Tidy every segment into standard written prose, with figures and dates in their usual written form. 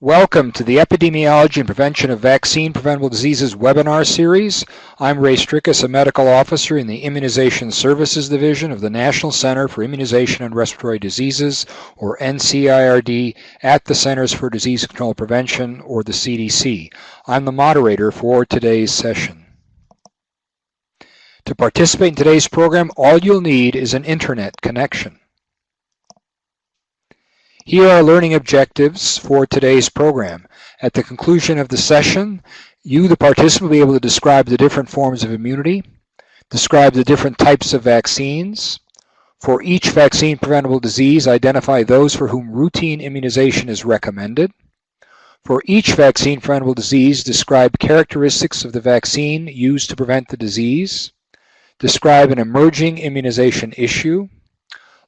Welcome to the Epidemiology and Prevention of Vaccine Preventable Diseases webinar series. I'm Ray Strickus, a medical officer in the Immunization Services Division of the National Center for Immunization and Respiratory Diseases, or NCIRD, at the Centers for Disease Control and Prevention, or the CDC. I'm the moderator for today's session. To participate in today's program, all you'll need is an internet connection. Here are learning objectives for today's program. At the conclusion of the session, you, the participant, will be able to describe the different forms of immunity, describe the different types of vaccines. For each vaccine preventable disease, identify those for whom routine immunization is recommended. For each vaccine preventable disease, describe characteristics of the vaccine used to prevent the disease. Describe an emerging immunization issue.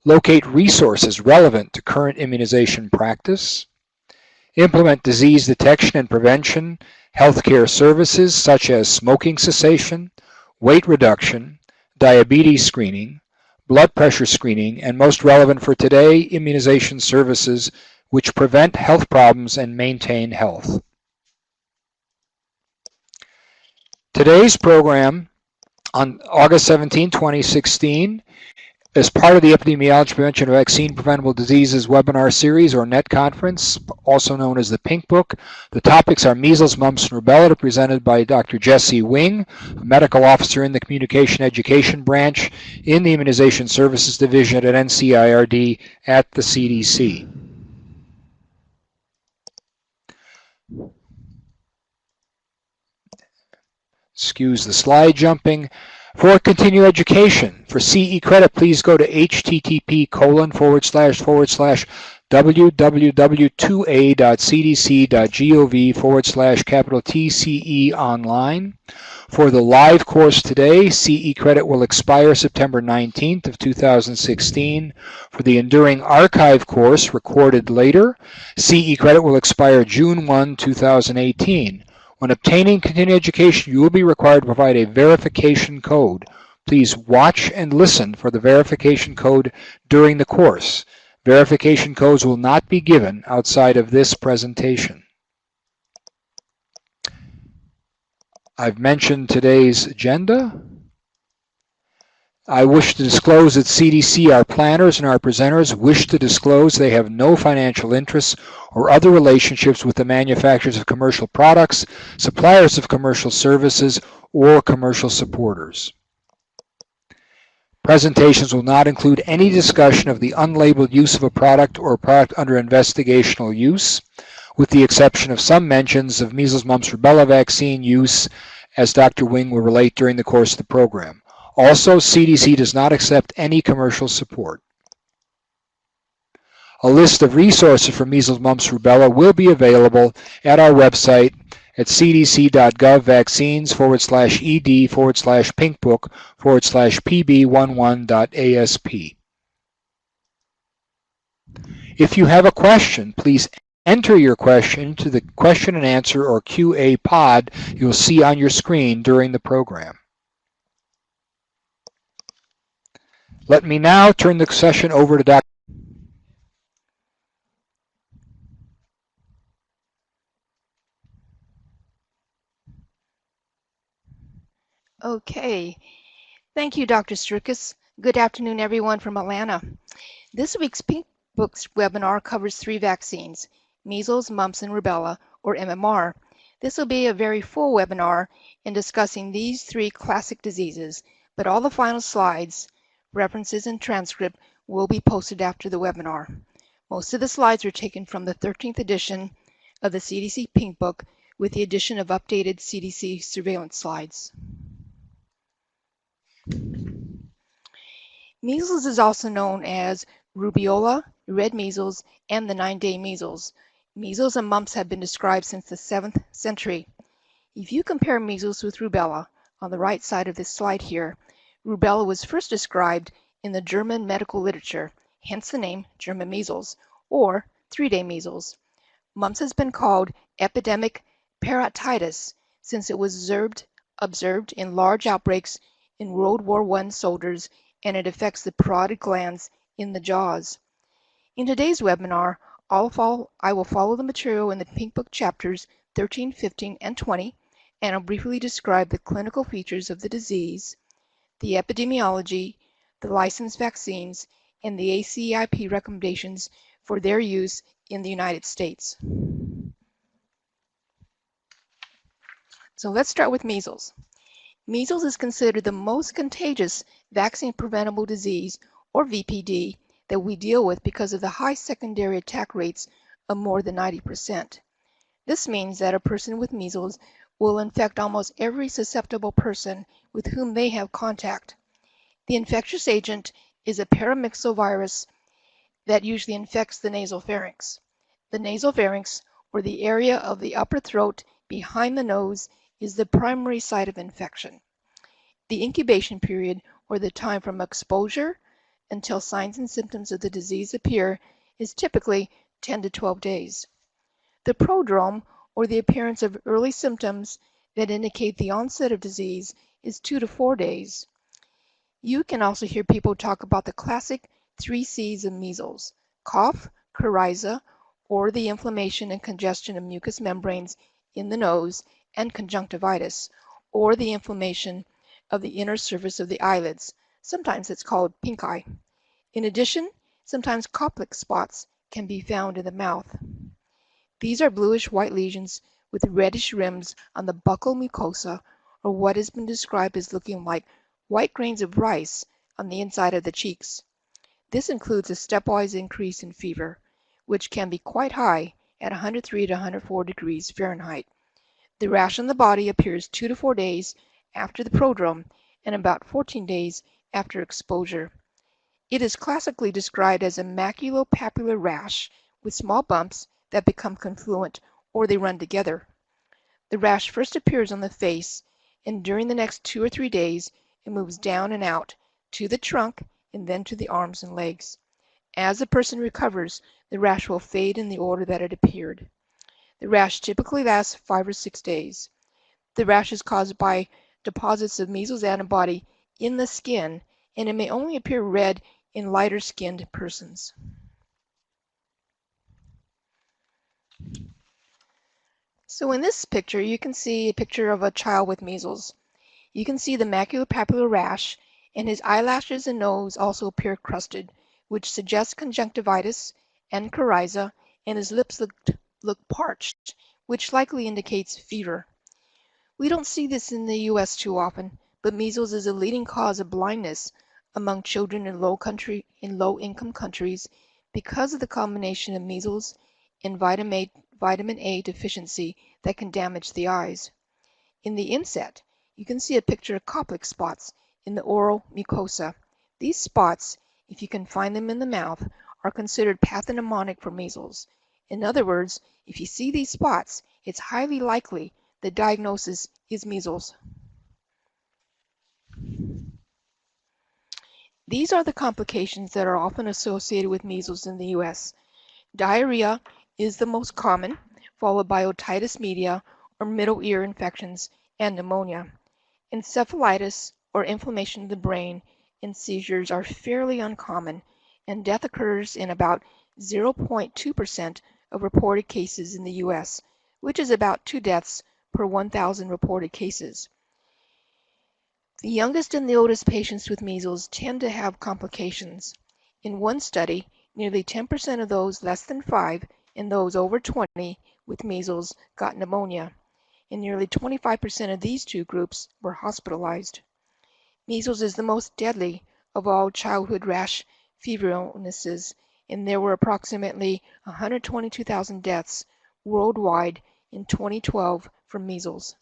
Locate resources relevant to current immunization practice. Implement disease detection and prevention healthcare services such as smoking cessation, weight reduction, diabetes screening, blood pressure screening, and most relevant for today, immunization services which prevent health problems and maintain health. Today's program on August 17, 2016, as part of the Epidemiology Prevention of Vaccine Preventable Diseases webinar series or NET conference, also known as the Pink Book. The topics are measles, mumps, and rubella, presented by Dr. Jesse Wing, a medical officer in the Communication Education Branch in the Immunization Services Division at NCIRD at the CDC. Excuse the slide jumping. For continuing education, for CE credit, please go to http://www.2a.cdc.gov/TCE online. For the live course today, CE credit will expire September 19th of 2016. For the Enduring Archive course recorded later, CE credit will expire June 1, 2018. When obtaining continuing education, you will be required to provide a verification code. Please watch and listen for the verification code during the course. Verification codes will not be given outside of this presentation. I've mentioned today's agenda. I wish to disclose that CDC, our planners, and our presenters wish to disclose they have no financial interests or other relationships with the manufacturers of commercial products, suppliers of commercial services, or commercial supporters. Presentations will not include any discussion of the unlabeled use of a product or a product under investigational use, with the exception of some mentions of measles, mumps, rubella vaccine use, as Dr. Wing will relate during the course of the program. Also, CDC does not accept any commercial support. A list of resources for measles, mumps, rubella will be available at our website at cdc.gov/ed/pinkbook/pb11.asp. If you have a question, please enter your question into the question and answer or QA pod you'll see on your screen during the program. Let me now turn the session over to Dr. Okay, thank you, Dr. Strickus. Good afternoon, everyone from Atlanta. This week's Pink Books webinar covers 3 vaccines, measles, mumps, and rubella, or MMR. This will be a very full webinar in discussing these 3 classic diseases, but all the final slides, references, and transcript will be posted after the webinar. Most of the slides are taken from the 13th edition of the CDC Pink Book, with the addition of updated CDC surveillance slides. Measles is also known as rubeola, red measles, and the 9-day measles. Measles and mumps have been described since the 7th century. If you compare measles with rubella, on the right side of this slide here, rubella was first described in the German medical literature, hence the name German measles, or 3-day measles. Mumps has been called epidemic parotitis since it was observed in large outbreaks in World War I soldiers, and it affects the parotid glands in the jaws. In today's webinar, I will follow the material in the Pink Book chapters 13, 15, and 20, and I'll briefly describe the clinical features of the disease, the epidemiology, the licensed vaccines, and the ACIP recommendations for their use in the United States. So let's start with measles. Measles is considered the most contagious vaccine-preventable disease, or VPD, that we deal with because of the high secondary attack rates of more than 90%. This means that a person with measles will infect almost every susceptible person with whom they have contact. The infectious agent is a paramyxovirus that usually infects the nasopharynx. The nasopharynx, or the area of the upper throat behind the nose, is the primary site of infection. The incubation period, or the time from exposure until signs and symptoms of the disease appear, is typically 10 to 12 days. The prodrome, or the appearance of early symptoms that indicate the onset of disease, is 2 to 4 days. You can also hear people talk about the classic 3 C's of measles: cough, coryza, or the inflammation and congestion of mucous membranes in the nose, and conjunctivitis, or the inflammation of the inner surface of the eyelids. Sometimes it's called pink eye. In addition, sometimes Koplik spots can be found in the mouth. These are bluish-white lesions with reddish rims on the buccal mucosa, or what has been described as looking like white grains of rice on the inside of the cheeks. This includes a stepwise increase in fever, which can be quite high at 103 to 104 degrees Fahrenheit. The rash on the body appears 2 to 4 days after the prodrome and about 14 days after exposure. It is classically described as a maculopapular rash with small bumps that become confluent, or they run together. The rash first appears on the face, and during the next 2 or 3 days it moves down and out to the trunk and then to the arms and legs. As the person recovers, the rash will fade in the order that it appeared. The rash typically lasts 5 or 6 days. The rash is caused by deposits of measles antibody in the skin, and it may only appear red in lighter-skinned persons. So in this picture, you can see a picture of a child with measles. You can see the maculopapular rash, and his eyelashes and nose also appear crusted, which suggests conjunctivitis and coryza, and his lips look parched, which likely indicates fever. We don't see this in the U.S. too often, but measles is a leading cause of blindness among children in low-income countries because of the combination of measles and vitamin A deficiency that can damage the eyes. In the inset, you can see a picture of Koplik spots in the oral mucosa. These spots, if you can find them in the mouth, are considered pathognomonic for measles. In other words, if you see these spots, it's highly likely the diagnosis is measles. These are the complications that are often associated with measles in the U.S. Diarrhea is the most common, followed by otitis media or middle ear infections and pneumonia. Encephalitis or inflammation of the brain and seizures are fairly uncommon, and death occurs in about 0.2% of reported cases in the U.S., which is about 2 deaths per 1,000 reported cases. The youngest and the oldest patients with measles tend to have complications. In one study, nearly 10% of those less than 5 and those over 20 with measles got pneumonia, and nearly 25% of these two groups were hospitalized. Measles is the most deadly of all childhood rash fever illnesses, and there were approximately 122,000 deaths worldwide in 2012 from measles.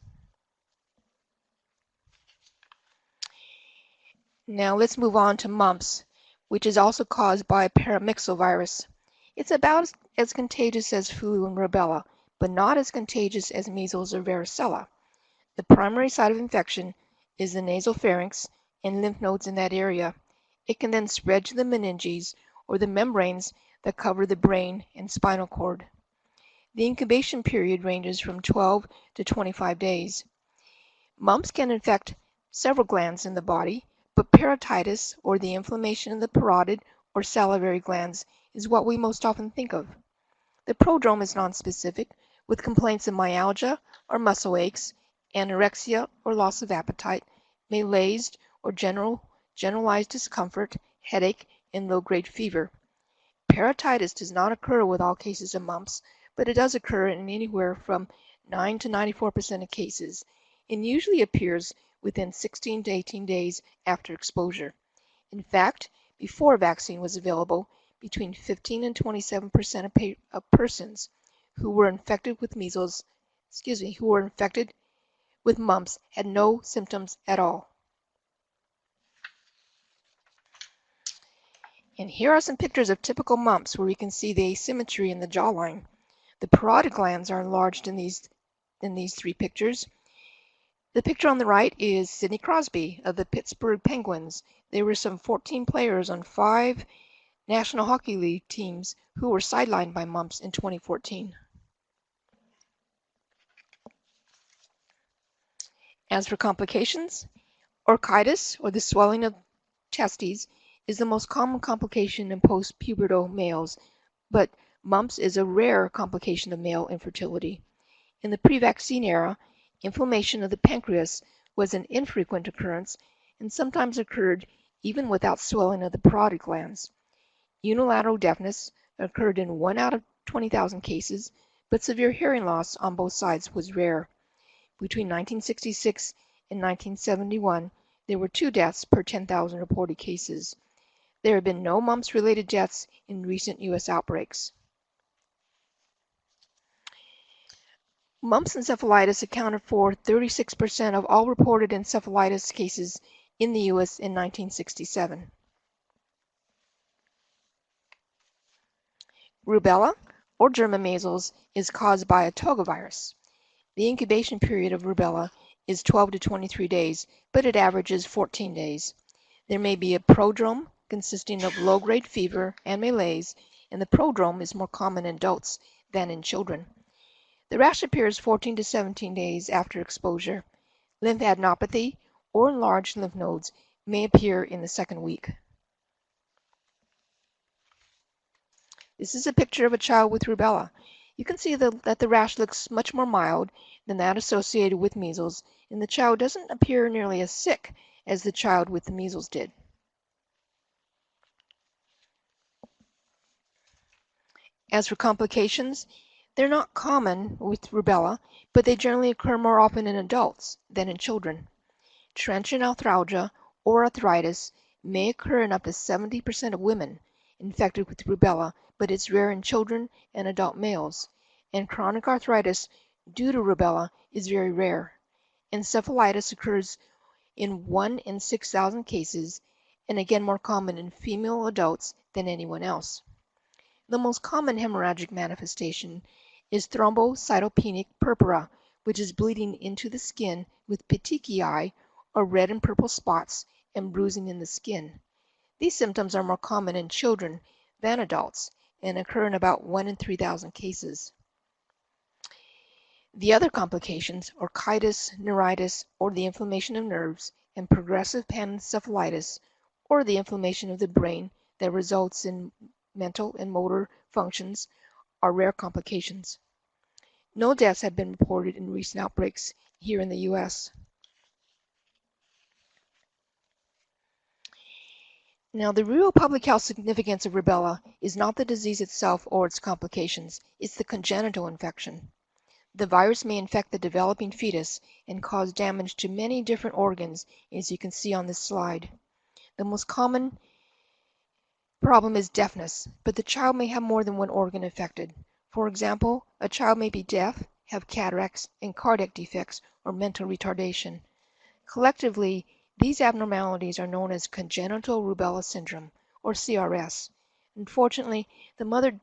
Now let's move on to mumps, which is also caused by a paramyxovirus. It's about as contagious as flu and rubella, but not as contagious as measles or varicella. The primary site of infection is the nasopharynx and lymph nodes in that area. It can then spread to the meninges, or the membranes that cover the brain and spinal cord. The incubation period ranges from 12 to 25 days. Mumps can infect several glands in the body, but parotitis, or the inflammation of the parotid or salivary glands, is what we most often think of. The prodrome is nonspecific, with complaints of myalgia or muscle aches, anorexia or loss of appetite, malaise or generalized discomfort, headache, and low-grade fever. Parotitis does not occur with all cases of mumps, but it does occur in anywhere from 9 to 94% of cases, and usually appears within 16 to 18 days after exposure. In fact, before a vaccine was available, between 15 and 27% of persons who were infected with mumps had no symptoms at all. And here are some pictures of typical mumps where we can see the asymmetry in the jawline. The parotid glands are enlarged in these three pictures. The picture on the right is Sidney Crosby of the Pittsburgh Penguins. There were some 14 players on 5 National Hockey League teams who were sidelined by mumps in 2014. As for complications, orchitis, or the swelling of testes, is the most common complication in post-pubertal males, but mumps is a rare complication of male infertility. In the pre-vaccine era, inflammation of the pancreas was an infrequent occurrence and sometimes occurred even without swelling of the parotid glands. Unilateral deafness occurred in 1 out of 20,000 cases, but severe hearing loss on both sides was rare. Between 1966 and 1971, there were 2 deaths per 10,000 reported cases. There have been no mumps-related deaths in recent U.S. outbreaks. Mumps encephalitis accounted for 36% of all reported encephalitis cases in the U.S. in 1967. Rubella, or German measles, is caused by a togavirus. The incubation period of rubella is 12 to 23 days, but it averages 14 days. There may be a prodrome consisting of low-grade fever and malaise, and the prodrome is more common in adults than in children. The rash appears 14 to 17 days after exposure. Lymphadenopathy or enlarged lymph nodes may appear in the second week. This is a picture of a child with rubella. You can see that the rash looks much more mild than that associated with measles, and the child doesn't appear nearly as sick as the child with the measles did. As for complications, they're not common with rubella, but they generally occur more often in adults than in children. Transient arthralgia or arthritis may occur in up to 70% of women infected with rubella, but it's rare in children and adult males. And chronic arthritis due to rubella is very rare. Encephalitis occurs in 1 in 6,000 cases, and again more common in female adults than anyone else. The most common hemorrhagic manifestation is thrombocytopenic purpura, which is bleeding into the skin with petechiae, or red and purple spots, and bruising in the skin. These symptoms are more common in children than adults and occur in about 1 in 3,000 cases. The other complications, orchitis, neuritis, or the inflammation of nerves, and progressive panencephalitis, or the inflammation of the brain that results in mental and motor functions, are rare complications. No deaths have been reported in recent outbreaks here in the U.S. Now, the real public health significance of rubella is not the disease itself or its complications, it's the congenital infection. The virus may infect the developing fetus and cause damage to many different organs, as you can see on this slide. The most common problem is deafness, but the child may have more than one organ affected. For example, a child may be deaf, have cataracts and cardiac defects, or mental retardation. Collectively, these abnormalities are known as congenital rubella syndrome, or CRS. Unfortunately, the mother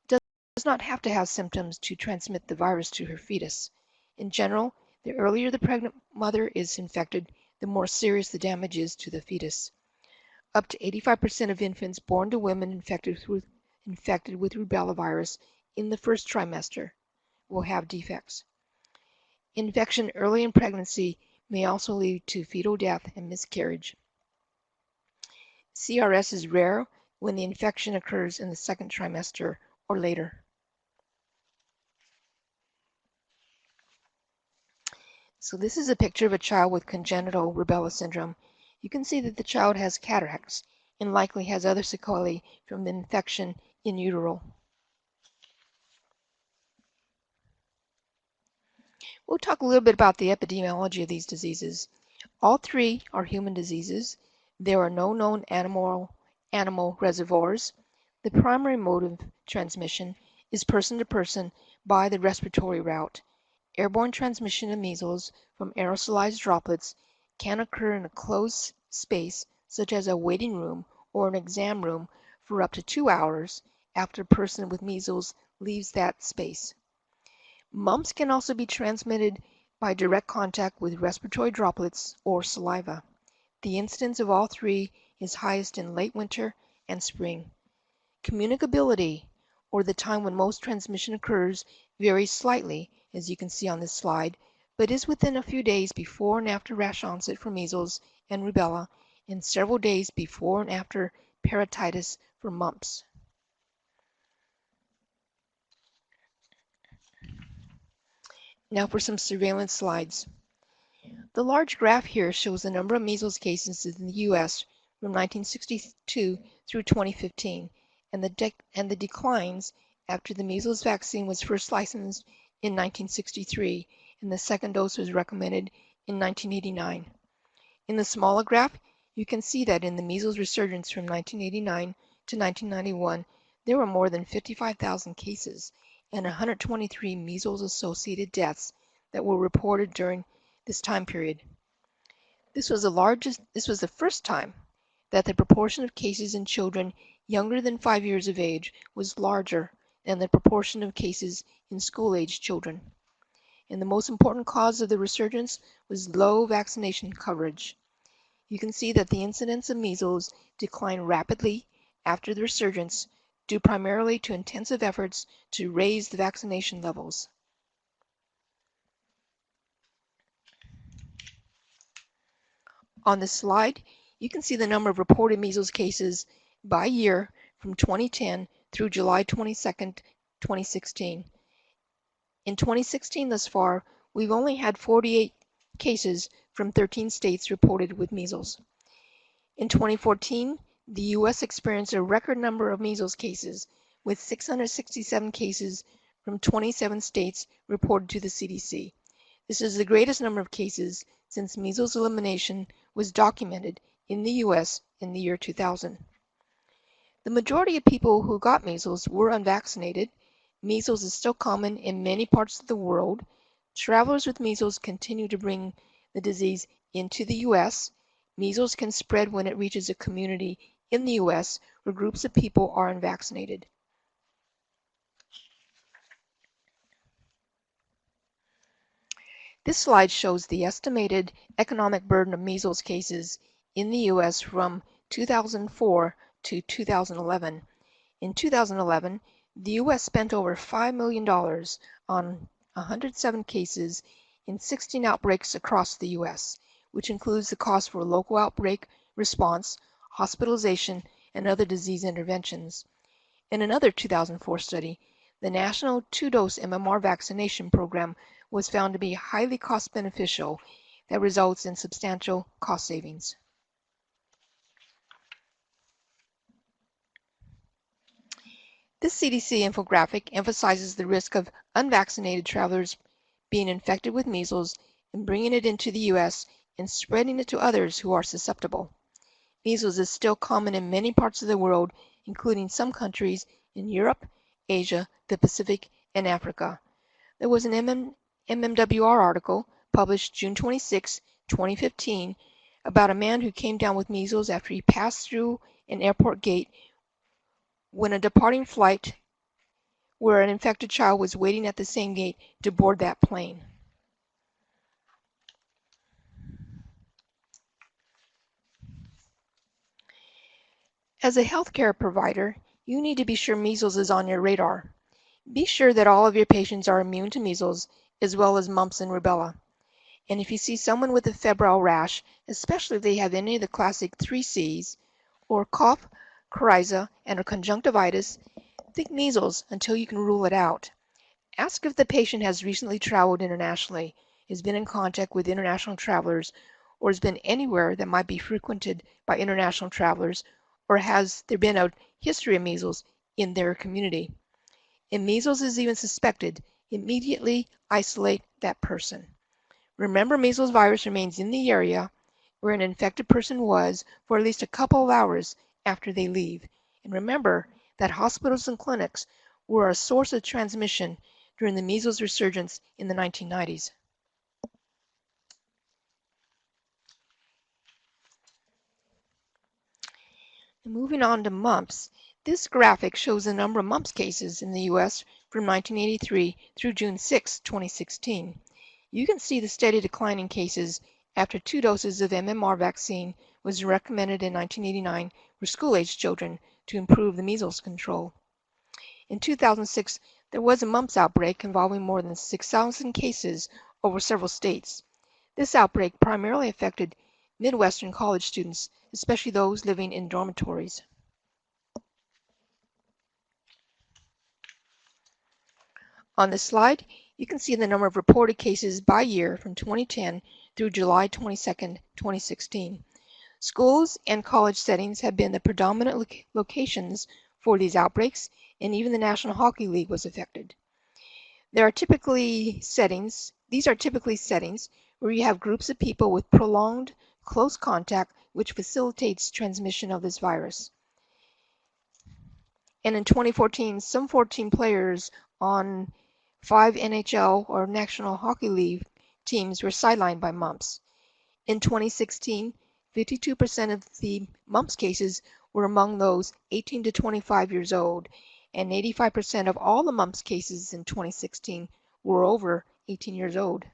does not have to have symptoms to transmit the virus to her fetus. In general, the earlier the pregnant mother is infected, the more serious the damage is to the fetus. Up to 85% of infants born to women infected with rubella virus in the first trimester will have defects. Infection early in pregnancy may also lead to fetal death and miscarriage. CRS is rare when the infection occurs in the second trimester or later. So this is a picture of a child with congenital rubella syndrome. You can see that the child has cataracts and likely has other sequelae from the infection in utero. We'll talk a little bit about the epidemiology of these diseases. All three are human diseases. There are no known animal reservoirs. The primary mode of transmission is person to person by the respiratory route. Airborne transmission of measles from aerosolized droplets can occur in a closed space, such as a waiting room or an exam room, for up to 2 hours after a person with measles leaves that space. Mumps can also be transmitted by direct contact with respiratory droplets or saliva. The incidence of all three is highest in late winter and spring. Communicability, or the time when most transmission occurs, varies slightly, as you can see on this slide, but is within a few days before and after rash onset for measles and rubella, and several days before and after parotitis for mumps. Now for some surveillance slides. The large graph here shows the number of measles cases in the U.S. from 1962 through 2015, and the declines after the measles vaccine was first licensed in 1963 and the second dose was recommended in 1989. In the smaller graph, you can see that in the measles resurgence from 1989 to 1991, there were more than 55,000 cases and 123 measles-associated deaths that were reported during this time period. This was the first time that the proportion of cases in children younger than 5 years of age was larger than the proportion of cases in school-age children. And the most important cause of the resurgence was low vaccination coverage. You can see that the incidence of measles declined rapidly after the resurgence, due primarily to intensive efforts to raise the vaccination levels. On this slide, you can see the number of reported measles cases by year from 2010 through July 22, 2016. In 2016 thus far, we've only had 48 cases from 13 states reported with measles. In 2014, the U.S. experienced a record number of measles cases, with 667 cases from 27 states reported to the CDC. This is the greatest number of cases since measles elimination was documented in the U.S. in the year 2000. The majority of people who got measles were unvaccinated. Measles is still common in many parts of the world. Travelers with measles continue to bring the disease into the U.S. Measles can spread when it reaches a community in the U.S. where groups of people are unvaccinated. This slide shows the estimated economic burden of measles cases in the U.S. from 2004 to 2011. In 2011, the U.S. spent over $5 million on 107 cases in 16 outbreaks across the U.S., which includes the cost for local outbreak response, hospitalization, and other disease interventions. In another 2004 study, the National 2-Dose MMR Vaccination Program was found to be highly cost beneficial that results in substantial cost savings. This CDC infographic emphasizes the risk of unvaccinated travelers being infected with measles and bringing it into the U.S. and spreading it to others who are susceptible. Measles is still common in many parts of the world, including some countries in Europe, Asia, the Pacific, and Africa. There was an MMWR article published June 26, 2015, about a man who came down with measles after he passed through an airport gate when a departing flight where an infected child was waiting at the same gate to board that plane. As a healthcare provider, you need to be sure measles is on your radar. Be sure that all of your patients are immune to measles, as well as mumps and rubella. And if you see someone with a febrile rash, especially if they have any of the classic 3 Cs, or cough, coryza, and or conjunctivitis, think measles until you can rule it out. Ask if the patient has recently traveled internationally has been in contact with international travelers or has been anywhere that might be frequented by international travelers, or has there been a history of measles in their community. If measles is even suspected, immediately isolate that person. Remember, measles virus remains in the area where an infected person was for at least a couple of hours after they leave. And remember that hospitals and clinics were a source of transmission during the measles resurgence in the 1990s. Moving on to mumps, this graphic shows the number of mumps cases in the U.S. from 1983 through June 6, 2016. You can see the steady decline in cases after 2 doses of MMR vaccine was recommended in 1989 for school-aged children to improve the measles control. In 2006, there was a mumps outbreak involving more than 6,000 cases over several states. This outbreak primarily affected Midwestern college students, especially those living in dormitories. On this slide, you can see the number of reported cases by year from 2010 through July 22, 2016. Schools and college settings have been the predominant locations for these outbreaks, and even the National Hockey League was affected. These are typically settings where you have groups of people with prolonged close contact, which facilitates transmission of this virus. And in 2014, some 14 players on 5 NHL or National Hockey League teams were sidelined by mumps. In 2016, 52% of the mumps cases were among those 18 to 25 years old, and 85% of all the mumps cases in 2016 were over 18 years old.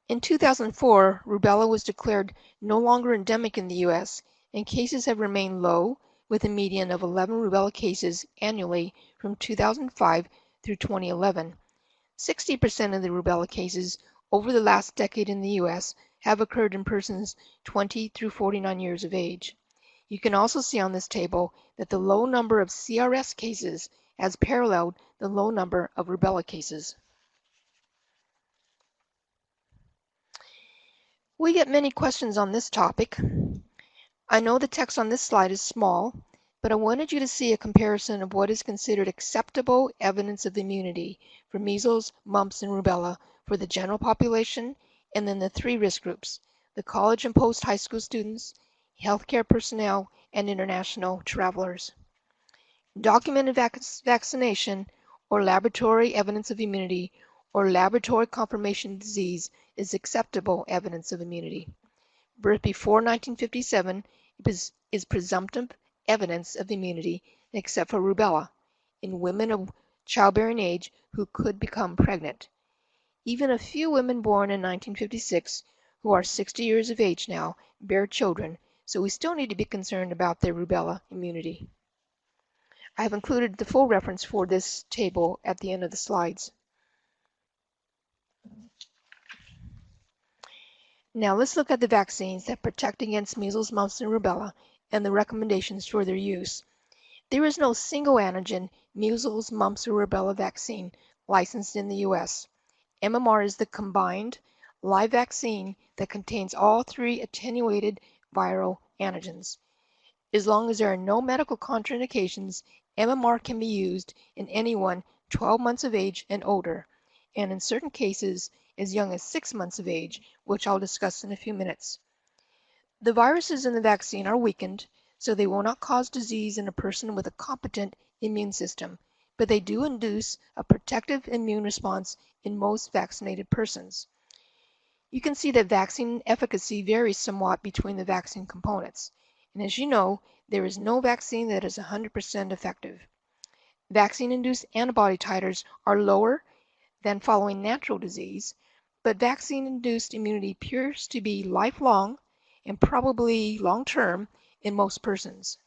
In 2004, rubella was declared no longer endemic in the U.S., and cases have remained low, with a median of 11 rubella cases annually from 2005 through 2011. 60% of the rubella cases over the last decade in the U.S. have occurred in persons 20 through 49 years of age. You can also see on this table that the low number of CRS cases has paralleled the low number of rubella cases. We get many questions on this topic. I know the text on this slide is small, but I wanted you to see a comparison of what is considered acceptable evidence of immunity for measles, mumps, and rubella for the general population, and then the 3 risk groups: the college and post-high school students, healthcare personnel, and international travelers. Documented vaccination or laboratory evidence of immunity or laboratory confirmation of disease is acceptable evidence of immunity. Birth before 1957 is presumptive evidence of immunity except for rubella in women of childbearing age who could become pregnant. Even a few women born in 1956 who are 60 years of age now bear children, so we still need to be concerned about their rubella immunity. I have included the full reference for this table at the end of the slides. Now let's look at the vaccines that protect against measles, mumps, and rubella and the recommendations for their use. There is no single antigen measles, mumps, or rubella vaccine licensed in the U.S. MMR is the combined live vaccine that contains all 3 attenuated viral antigens. As long as there are no medical contraindications, MMR can be used in anyone 12 months of age and older, and in certain cases as young as 6 months of age, which I'll discuss in a few minutes. The viruses in the vaccine are weakened, so they will not cause disease in a person with a competent immune system, but they do induce a protective immune response in most vaccinated persons. You can see that vaccine efficacy varies somewhat between the vaccine components, and as you know, there is no vaccine that is 100% effective. Vaccine-induced antibody titers are lower than following natural disease, but vaccine-induced immunity appears to be lifelong and probably long-term in most persons.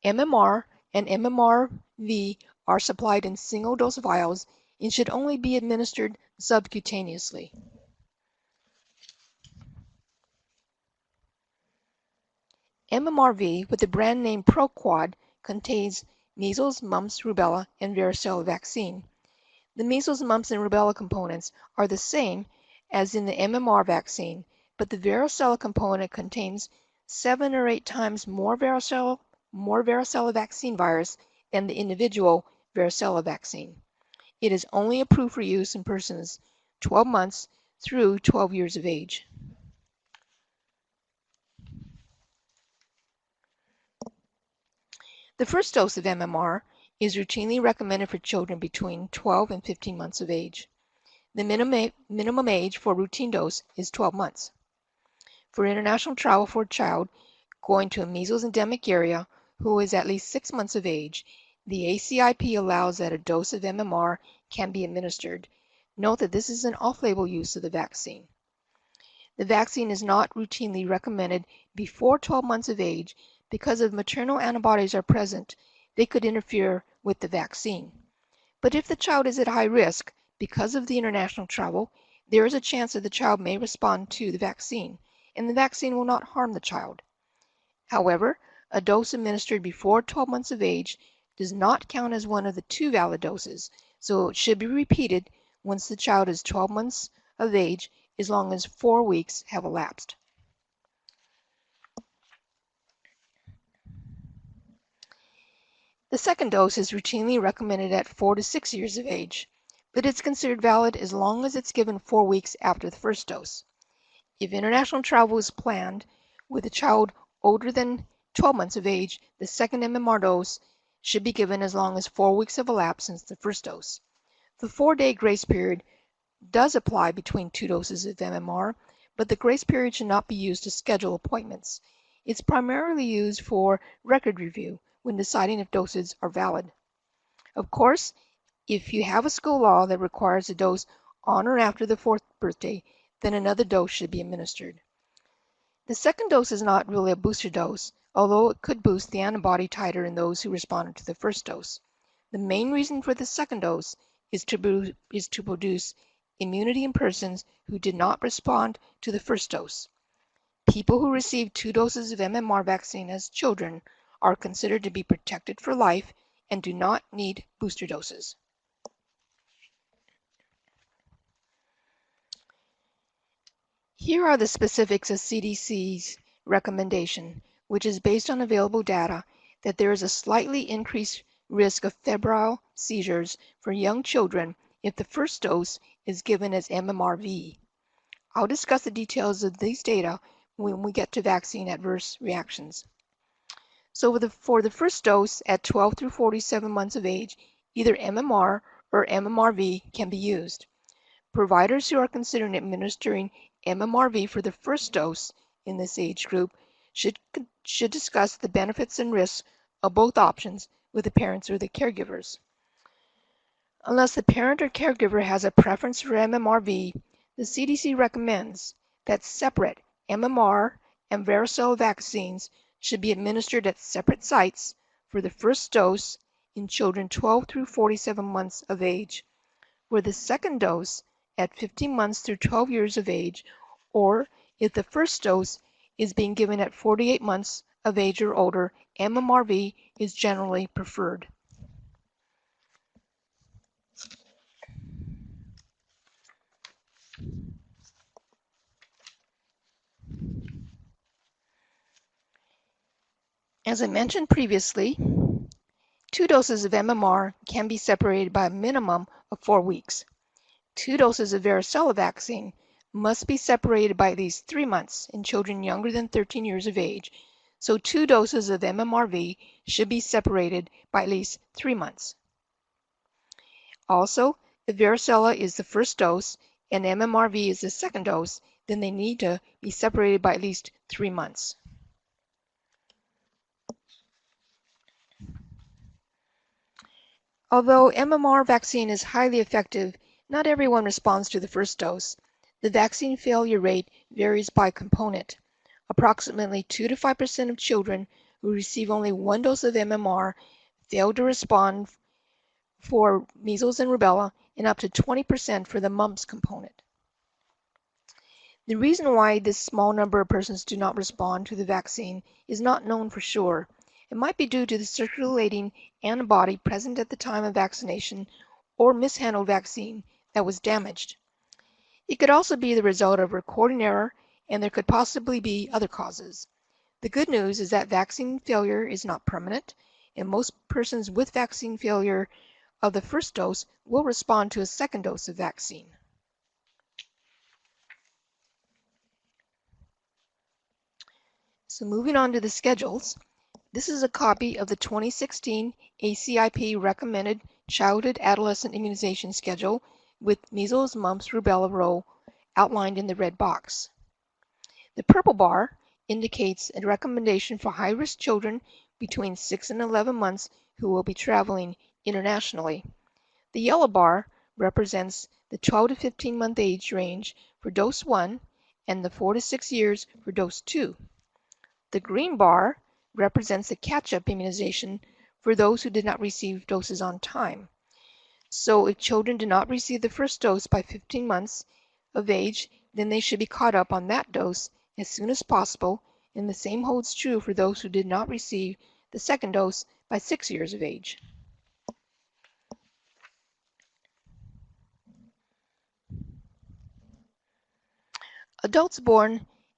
MMR and MMRV are supplied in single-dose vials and should only be administered subcutaneously. MMRV with the brand name ProQuad contains measles, mumps, rubella, and varicella vaccine. The measles, mumps, and rubella components are the same as in the MMR vaccine, but the varicella component contains 7 or 8 times more varicella vaccine virus than the individual varicella vaccine. It is only approved for use in persons 12 months through 12 years of age. The first dose of MMR is routinely recommended for children between 12 and 15 months of age. The minimum age for routine dose is 12 months. For international travel for a child going to a measles endemic area who is at least 6 months of age, the ACIP allows that a dose of MMR can be administered. Note that this is an off-label use of the vaccine. The vaccine is not routinely recommended before 12 months of age because if maternal antibodies are present, they could interfere with the vaccine. But if the child is at high risk because of the international travel, there is a chance that the child may respond to the vaccine, and the vaccine will not harm the child. However, a dose administered before 12 months of age does not count as one of the 2 valid doses, so it should be repeated once the child is 12 months of age as long as 4 weeks have elapsed. The second dose is routinely recommended at 4 to 6 years of age, but it's considered valid as long as it's given 4 weeks after the first dose. If international travel is planned with a child older than 12 months of age, the second MMR dose should be given as long as 4 weeks have elapsed since the first dose. The 4-day grace period does apply between 2 doses of MMR, but the grace period should not be used to schedule appointments. It's primarily used for record review when deciding if doses are valid. Of course, if you have a school law that requires a dose on or after the 4th birthday, then another dose should be administered. The second dose is not really a booster dose, although it could boost the antibody titer in those who responded to the first dose. The main reason for the second dose is to produce immunity in persons who did not respond to the first dose. People who received 2 doses of MMR vaccine as children are considered to be protected for life and do not need booster doses. Here are the specifics of CDC's recommendation, which is based on available data that there is a slightly increased risk of febrile seizures for young children if the first dose is given as MMRV. I'll discuss the details of these data when we get to vaccine adverse reactions. So for the first dose at 12 through 47 months of age, either MMR or MMRV can be used. Providers who are considering administering MMRV for the first dose in this age group should discuss the benefits and risks of both options with the parents or the caregivers. Unless the parent or caregiver has a preference for MMRV, the CDC recommends that separate MMR and varicella vaccines should be administered at separate sites for the first dose in children 12 through 47 months of age, where the second dose at 15 months through 12 years of age, or if the first dose is being given at 48 months of age or older, MMRV is generally preferred. As I mentioned previously, 2 doses of MMR can be separated by a minimum of 4 weeks. 2 doses of varicella vaccine must be separated by at least 3 months in children younger than 13 years of age, so 2 doses of MMRV should be separated by at least 3 months. Also, if varicella is the first dose and MMRV is the second dose, then they need to be separated by at least 3 months. Although MMR vaccine is highly effective, not everyone responds to the first dose. The vaccine failure rate varies by component. Approximately 2 to 5% of children who receive only 1 dose of MMR fail to respond for measles and rubella, and up to 20% for the mumps component. The reason why this small number of persons do not respond to the vaccine is not known for sure. It might be due to the circulating antibody present at the time of vaccination or mishandled vaccine that was damaged. It could also be the result of recording error, and there could possibly be other causes. The good news is that vaccine failure is not permanent, and most persons with vaccine failure of the first dose will respond to a second dose of vaccine. So moving on to the schedules, this is a copy of the 2016 ACIP recommended childhood adolescent immunization schedule with measles, mumps, rubella row outlined in the red box. The purple bar indicates a recommendation for high-risk children between 6 and 11 months who will be traveling internationally. The yellow bar represents the 12 to 15 month age range for dose 1 and the 4 to 6 years for dose 2. The green bar represents the catch-up immunization for those who did not receive doses on time. So if children did not receive the first dose by 15 months of age, then they should be caught up on that dose as soon as possible, and the same holds true for those who did not receive the second dose by 6 years of age. Adults born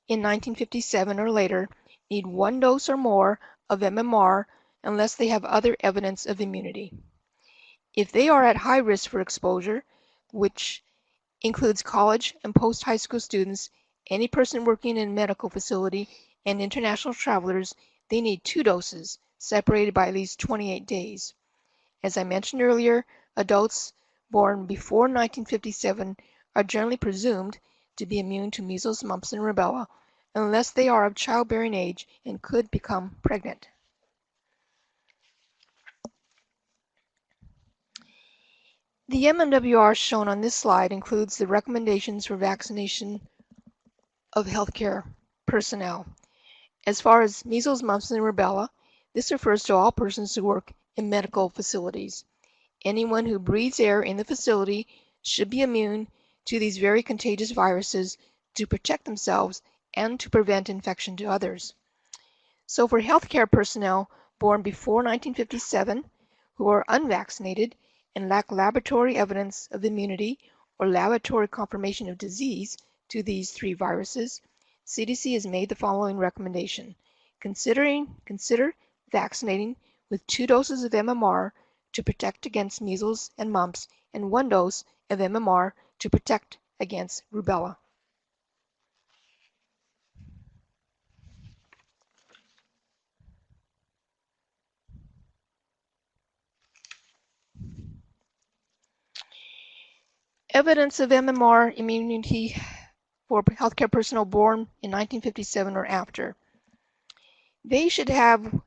in 1957 or later need 1 dose or more of MMR unless they have other evidence of immunity. If they are at high risk for exposure, which includes college and post-high school students, any person working in a medical facility, and international travelers, they need 2 doses, separated by at least 28 days. As I mentioned earlier, adults born before 1957 are generally presumed to be immune to measles, mumps, and rubella, unless they are of childbearing age and could become pregnant. The MMWR shown on this slide includes the recommendations for vaccination of healthcare personnel. As far as measles, mumps, and rubella, this refers to all persons who work in medical facilities. Anyone who breathes air in the facility should be immune to these very contagious viruses to protect themselves and to prevent infection to others. So for healthcare personnel born before 1957 who are unvaccinated and lack laboratory evidence of immunity or laboratory confirmation of disease to these 3 viruses, CDC has made the following recommendation. Consider vaccinating with 2 doses of MMR to protect against measles and mumps and 1 dose of MMR to protect against rubella. Evidence of MMR immunity for healthcare personnel born in 1957 or after. They should have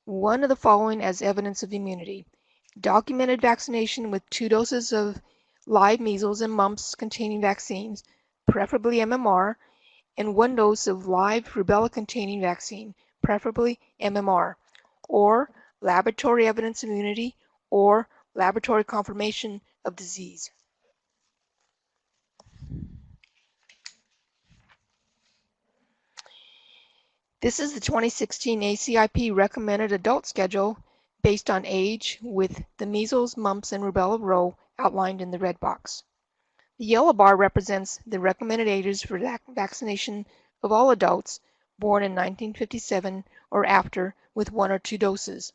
one of the following as evidence of immunity. Documented vaccination with 2 doses of live measles and mumps containing vaccines, preferably MMR, and 1 dose of live rubella containing vaccine, preferably MMR, or laboratory evidence of immunity or laboratory confirmation of disease. This is the 2016 ACIP recommended adult schedule based on age with the measles, mumps, and rubella row outlined in the red box. The yellow bar represents the recommended ages for vaccination of all adults born in 1957 or after with 1 or 2 doses.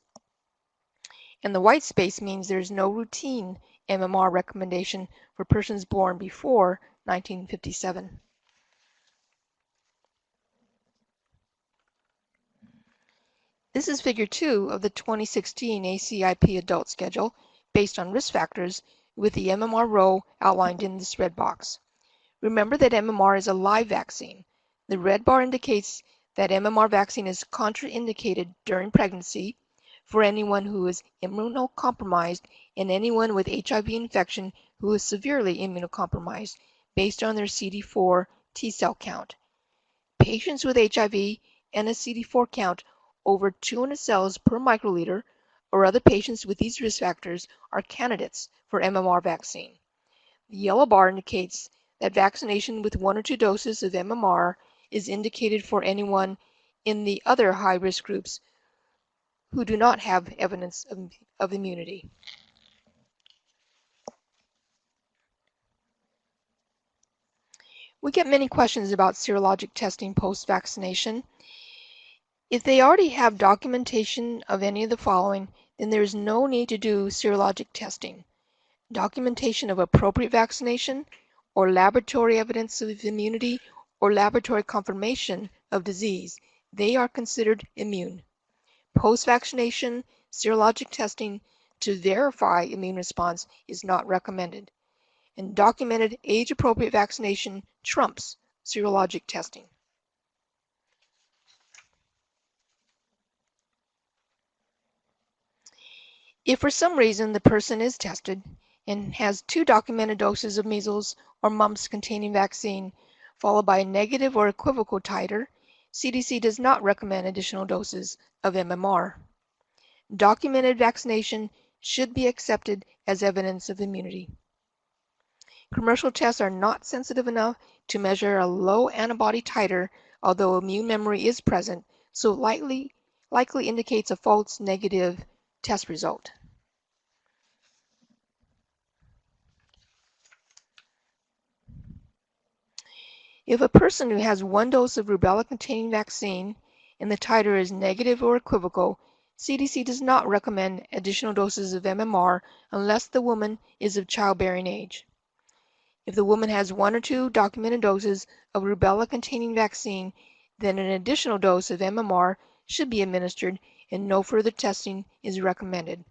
And the white space means there is no routine MMR recommendation for persons born before 1957. This is figure 2 of the 2016 ACIP adult schedule based on risk factors with the MMR row outlined in this red box. Remember that MMR is a live vaccine. The red bar indicates that MMR vaccine is contraindicated during pregnancy for anyone who is immunocompromised and anyone with HIV infection who is severely immunocompromised based on their CD4 T cell count. Patients with HIV and a CD4 count over 200 cells per microliter or other patients with these risk factors are candidates for MMR vaccine. The yellow bar indicates that vaccination with 1 or 2 doses of MMR is indicated for anyone in the other high-risk groups who do not have evidence of immunity. We get many questions about serologic testing post-vaccination. If they already have documentation of any of the following, then there is no need to do serologic testing. Documentation of appropriate vaccination, or laboratory evidence of immunity, or laboratory confirmation of disease. They are considered immune. Post-vaccination serologic testing to verify immune response is not recommended, and documented age-appropriate vaccination trumps serologic testing. If for some reason the person is tested and has 2 documented doses of measles or mumps containing vaccine, followed by a negative or equivocal titer, CDC does not recommend additional doses of MMR. Documented vaccination should be accepted as evidence of immunity. Commercial tests are not sensitive enough to measure a low antibody titer, although immune memory is present, so likely indicates a false negative test result. If a person who has 1 dose of rubella-containing vaccine and the titer is negative or equivocal, CDC does not recommend additional doses of MMR unless the woman is of childbearing age. If the woman has 1 or 2 documented doses of rubella-containing vaccine, then an additional dose of MMR should be administered and no further testing is recommended.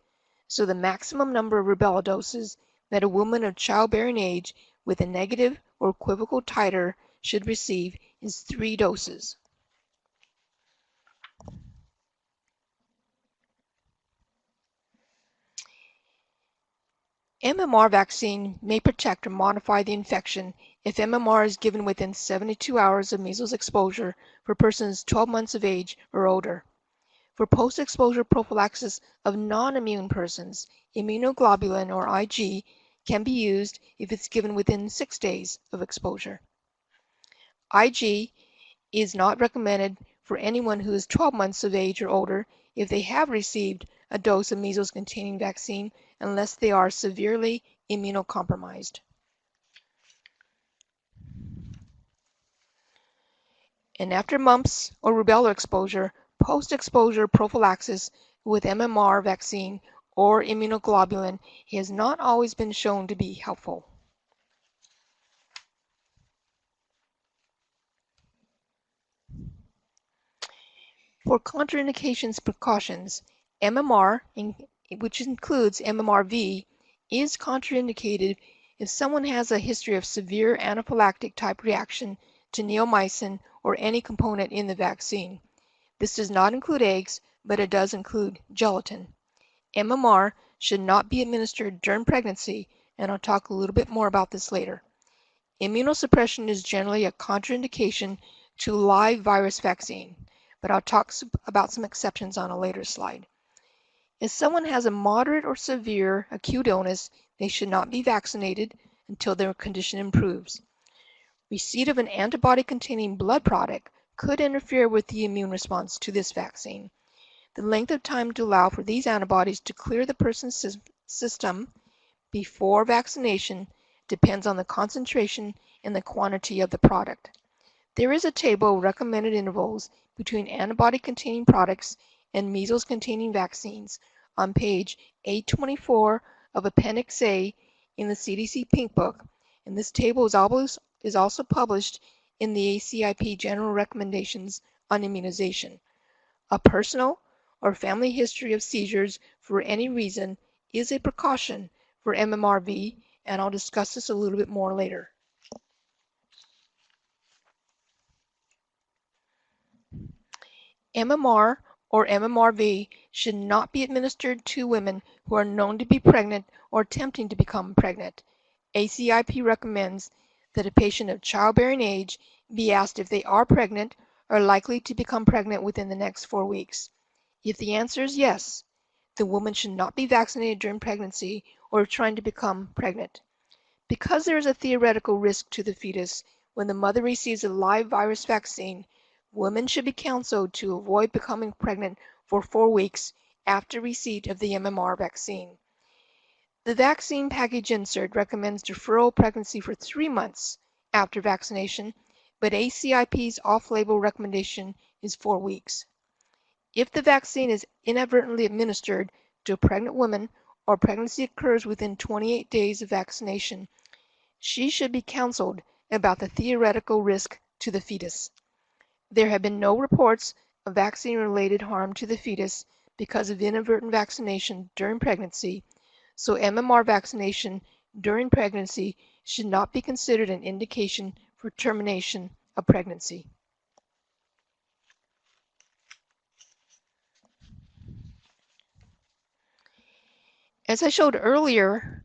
So the maximum number of rubella doses that a woman of childbearing age with a negative or equivocal titer should receive is 3 doses. MMR vaccine may protect or modify the infection if MMR is given within 72 hours of measles exposure for persons 12 months of age or older. For post-exposure prophylaxis of non-immune persons, immunoglobulin or IG can be used if it's given within 6 days of exposure. IG is not recommended for anyone who is 12 months of age or older if they have received a dose of measles-containing vaccine unless they are severely immunocompromised. And after mumps or rubella exposure, post-exposure prophylaxis with MMR vaccine or immunoglobulin has not always been shown to be helpful. For contraindications precautions, MMR, which includes MMRV, is contraindicated if someone has a history of severe anaphylactic type reaction to neomycin or any component in the vaccine. This does not include eggs, but it does include gelatin. MMR should not be administered during pregnancy, and I'll talk a little bit more about this later. Immunosuppression is generally a contraindication to live virus vaccine, but I'll talk about some exceptions on a later slide. If someone has a moderate or severe acute illness, they should not be vaccinated until their condition improves. Receipt of an antibody-containing blood product could interfere with the immune response to this vaccine. The length of time to allow for these antibodies to clear the person's system before vaccination depends on the concentration and the quantity of the product. There is a table of recommended intervals between antibody-containing products and measles-containing vaccines on page 824 of Appendix A in the CDC Pink Book, and this table is also published in the ACIP General Recommendations on Immunization. A personal or family history of seizures for any reason is a precaution for MMRV, and I'll discuss this a little bit more later. MMR or MMRV should not be administered to women who are known to be pregnant or attempting to become pregnant. ACIP recommends that a patient of childbearing age be asked if they are pregnant or likely to become pregnant within the next 4 weeks. If the answer is yes, the woman should not be vaccinated during pregnancy or trying to become pregnant. Because there is a theoretical risk to the fetus when the mother receives a live virus vaccine, women should be counseled to avoid becoming pregnant for 4 weeks after receipt of the MMR vaccine. The vaccine package insert recommends deferral pregnancy for 3 months after vaccination, but ACIP's off-label recommendation is 4 weeks. If the vaccine is inadvertently administered to a pregnant woman or pregnancy occurs within 28 days of vaccination, she should be counseled about the theoretical risk to the fetus. There have been no reports of vaccine-related harm to the fetus because of inadvertent vaccination during pregnancy, so MMR vaccination during pregnancy should not be considered an indication for termination of pregnancy. As I showed earlier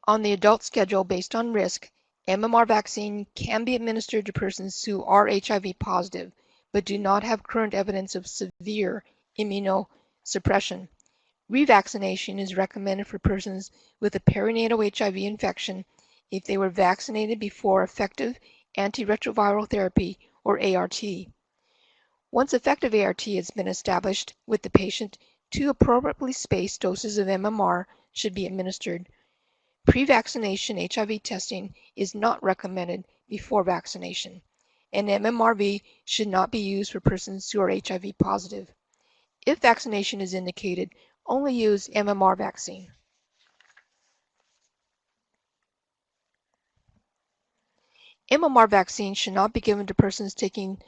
on the adult schedule based on risk, MMR vaccine can be administered to persons who are HIV positive but do not have current evidence of severe immunosuppression. Revaccination is recommended for persons with a perinatal HIV infection if they were vaccinated before effective antiretroviral therapy or ART. Once effective ART has been established with the patient, 2 appropriately spaced doses of MMR should be administered. Pre-vaccination HIV testing is not recommended before vaccination, and MMRV should not be used for persons who are HIV positive. If vaccination is indicated, only use MMR vaccine. MMR vaccine should not be given to persons taking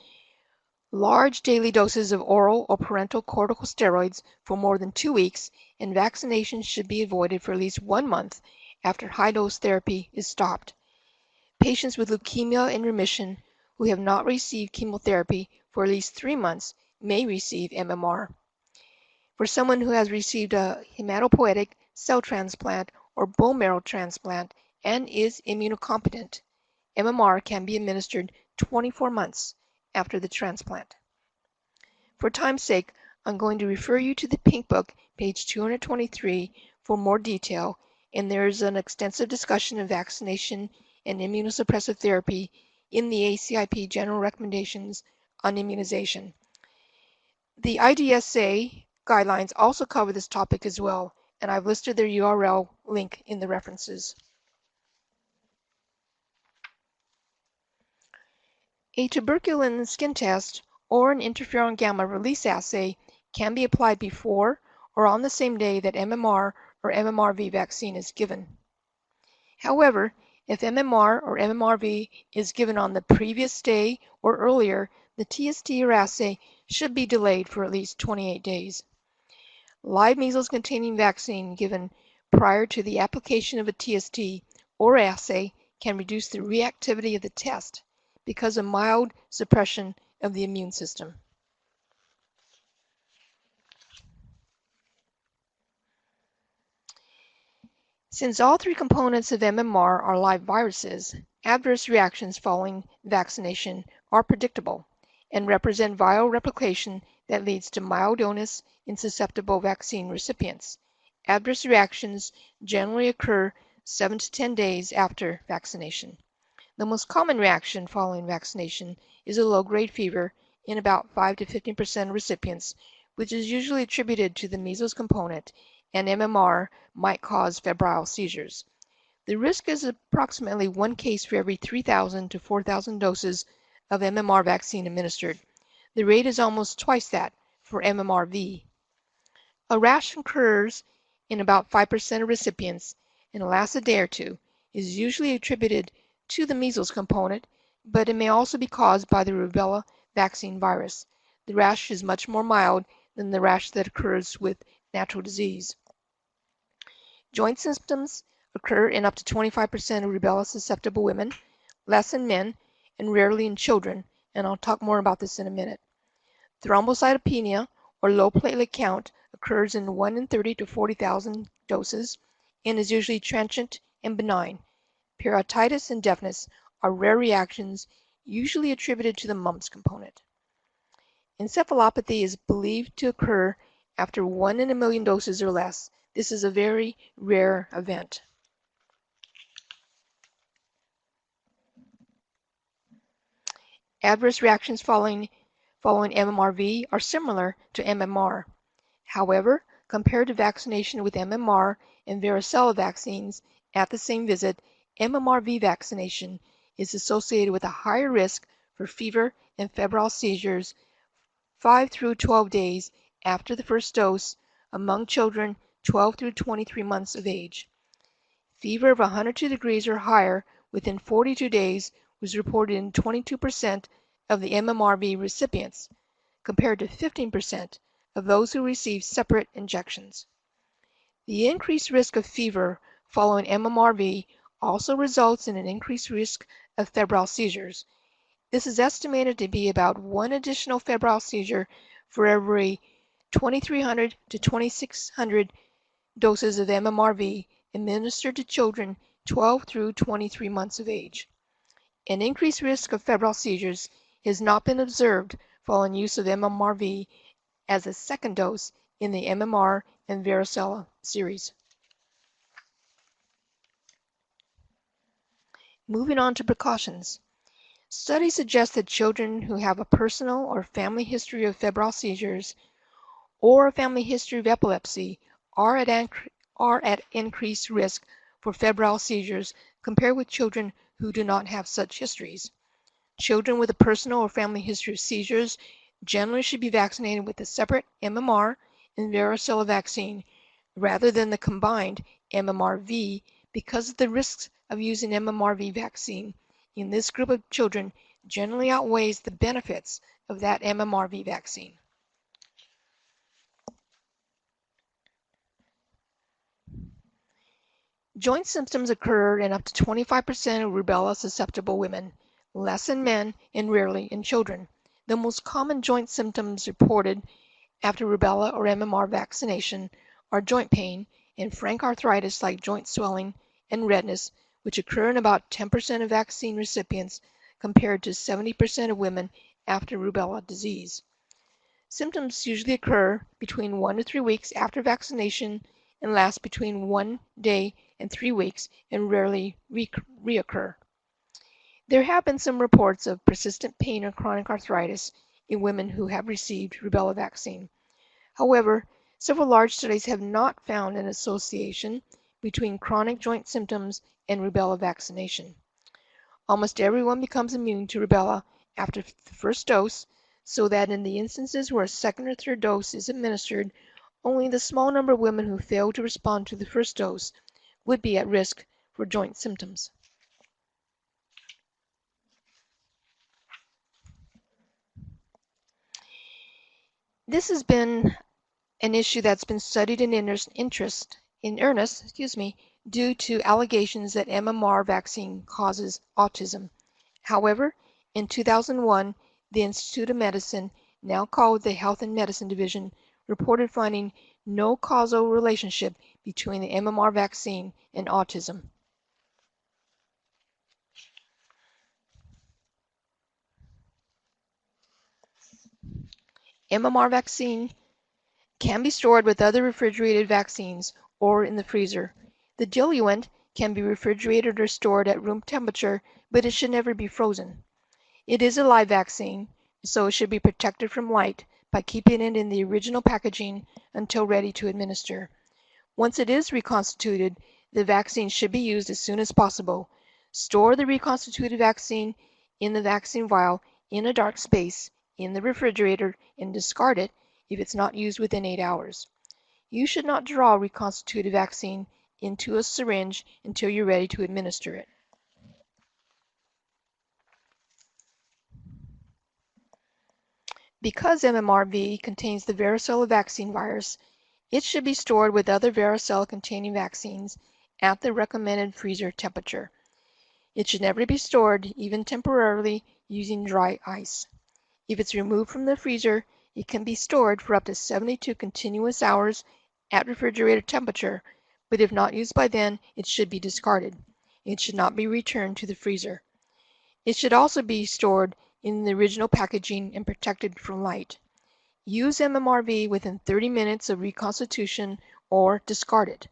large daily doses of oral or parenteral corticosteroids for more than 2 weeks, and vaccination should be avoided for at least 1 month after high-dose therapy is stopped. Patients with leukemia in remission who have not received chemotherapy for at least 3 months may receive MMR. For someone who has received a hematopoietic cell transplant or bone marrow transplant and is immunocompetent, MMR can be administered 24 months after the transplant. For time's sake, I'm going to refer you to the Pink Book, page 223, for more detail, and there is an extensive discussion of vaccination and immunosuppressive therapy in the ACIP General Recommendations on Immunization. The IDSA guidelines also cover this topic as well, and I've listed their URL link in the references. A tuberculin skin test or an interferon gamma release assay can be applied before or on the same day that MMR or MMRV vaccine is given. However, if MMR or MMRV is given on the previous day or earlier, the TST or assay should be delayed for at least 28 days. Live measles-containing vaccine given prior to the application of a TST or assay can reduce the reactivity of the test because of mild suppression of the immune system. Since all 3 components of MMR are live viruses, adverse reactions following vaccination are predictable and represent viral replication that leads to mild illness in susceptible vaccine recipients. Adverse reactions generally occur 7 to 10 days after vaccination. The most common reaction following vaccination is a low-grade fever in about 5 to 15% of recipients, which is usually attributed to the measles component, and MMR might cause febrile seizures. The risk is approximately 1 case for every 3,000 to 4,000 doses of MMR vaccine administered. The rate is almost twice that for MMRV. A rash occurs in about 5% of recipients and lasts a day or 2, is usually attributed to the measles component, but it may also be caused by the Rubella vaccine virus. The rash is much more mild than the rash that occurs with natural disease. Joint symptoms occur in up to 25% of Rubella susceptible women, less in men, and rarely in children, and I'll talk more about this in a minute. Thrombocytopenia, or low platelet count, occurs in 1 in 30 to 40,000 doses and is usually transient and benign. Parotitis and deafness are rare reactions usually attributed to the mumps component. Encephalopathy is believed to occur after 1 in a million doses or less. This is a very rare event. Adverse reactions following MMRV are similar to MMR. However, compared to vaccination with MMR and varicella vaccines at the same visit, MMRV vaccination is associated with a higher risk for fever and febrile seizures 5 through 12 days after the first dose among children 12 through 23 months of age. Fever of 102 degrees or higher within 42 days was reported in 22% of the MMRV recipients, compared to 15% of those who received separate injections. The increased risk of fever following MMRV also results in an increased risk of febrile seizures. This is estimated to be about one additional febrile seizure for every 2,300 to 2,600 doses of MMRV administered to children 12 through 23 months of age. An increased risk of febrile seizures has not been observed following use of MMRV as a second dose in the MMR and varicella series. Moving on to precautions. Studies suggest that children who have a personal or family history of febrile seizures or a family history of epilepsy are at increased risk for febrile seizures compared with children who do not have such histories. Children with a personal or family history of seizures generally should be vaccinated with a separate MMR and varicella vaccine rather than the combined MMRV because the risks of using MMRV vaccine in this group of children generally outweighs the benefits of that MMRV vaccine. Joint symptoms occur in up to 25% of rubella-susceptible women, less in men, and rarely in children. The most common joint symptoms reported after rubella or MMR vaccination are joint pain and frank arthritis like joint swelling and redness, which occur in about 10% of vaccine recipients compared to 70% of women after rubella disease. Symptoms usually occur between 1 to 3 weeks after vaccination and last between 1 day and 3 weeks and rarely reoccur. There have been some reports of persistent pain or chronic arthritis in women who have received rubella vaccine. However, several large studies have not found an association between chronic joint symptoms and rubella vaccination. Almost everyone becomes immune to rubella after the first dose, so that in the instances where a second or third dose is administered, only the small number of women who fail to respond to the first dose would be at risk for joint symptoms. This has been an issue that's been studied in earnest, due to allegations that MMR vaccine causes autism. However, in 2001, the Institute of Medicine, now called the Health and Medicine Division, reported finding no causal relationship between the MMR vaccine and autism. MMR vaccine can be stored with other refrigerated vaccines or in the freezer. The diluent can be refrigerated or stored at room temperature, but it should never be frozen. It is a live vaccine, so it should be protected from light by keeping it in the original packaging until ready to administer. Once it is reconstituted, the vaccine should be used as soon as possible. Store the reconstituted vaccine in the vaccine vial in a dark space in the refrigerator and discard it if it's not used within 8 hours. You should not draw reconstituted vaccine into a syringe until you're ready to administer it. Because MMRV contains the varicella vaccine virus, it should be stored with other varicella-containing vaccines at the recommended freezer temperature. It should never be stored, even temporarily, using dry ice. If it's removed from the freezer, it can be stored for up to 72 continuous hours at refrigerator temperature, but if not used by then, it should be discarded. It should not be returned to the freezer. It should also be stored in the original packaging and protected from light. Use MMRV within 30 minutes of reconstitution or discard it.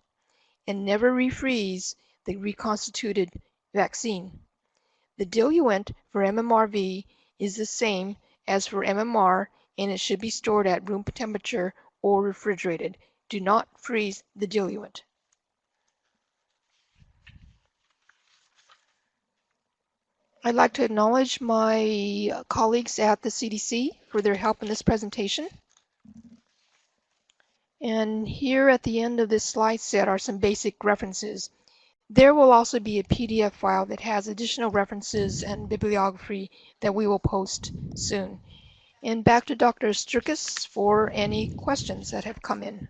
And never refreeze the reconstituted vaccine. The diluent for MMRV is the same as for MMR, and it should be stored at room temperature or refrigerated. Do not freeze the diluent. I'd like to acknowledge my colleagues at the CDC for their help in this presentation. And here at the end of this slide set are some basic references. There will also be a PDF file that has additional references and bibliography that we will post soon. And back to Dr. Strikas for any questions that have come in.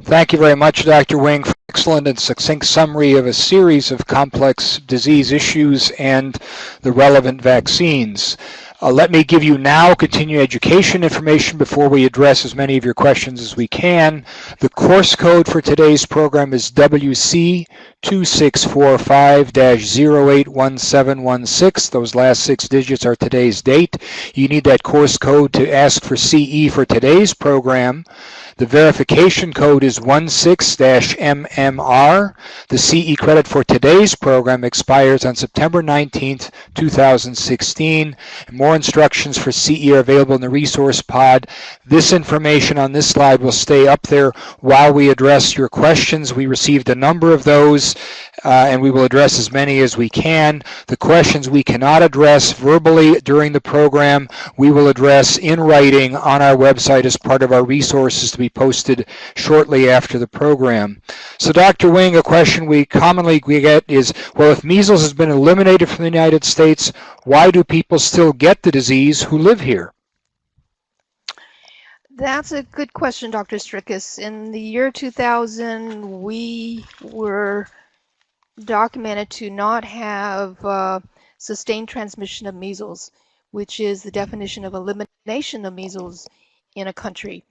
Thank you very much, Dr. Wing, for an excellent and succinct summary of a series of complex disease issues and the relevant vaccines. Let me give you now continuing education information before we address as many of your questions as we can. The course code for today's program is WC2645-081716. Those last 6 digits are today's date. You need that course code to ask for CE for today's program. The verification code is 16-MMR. The CE credit for today's program expires on September 19th, 2016. More instructions for CE are available in the resource pod. This information on this slide will stay up there while we address your questions. We received a number of those, and we will address as many as we can. The questions we cannot address verbally during the program, we will address in writing on our website as part of our resources to be posted shortly after the program. So Dr. Wing, a question we commonly get is, well, if measles has been eliminated from the United States, why do people still get the disease who live here? That's a good question, Dr. Strikas. In the year 2000, we were documented to not have sustained transmission of measles, which is the definition of elimination of measles in a country.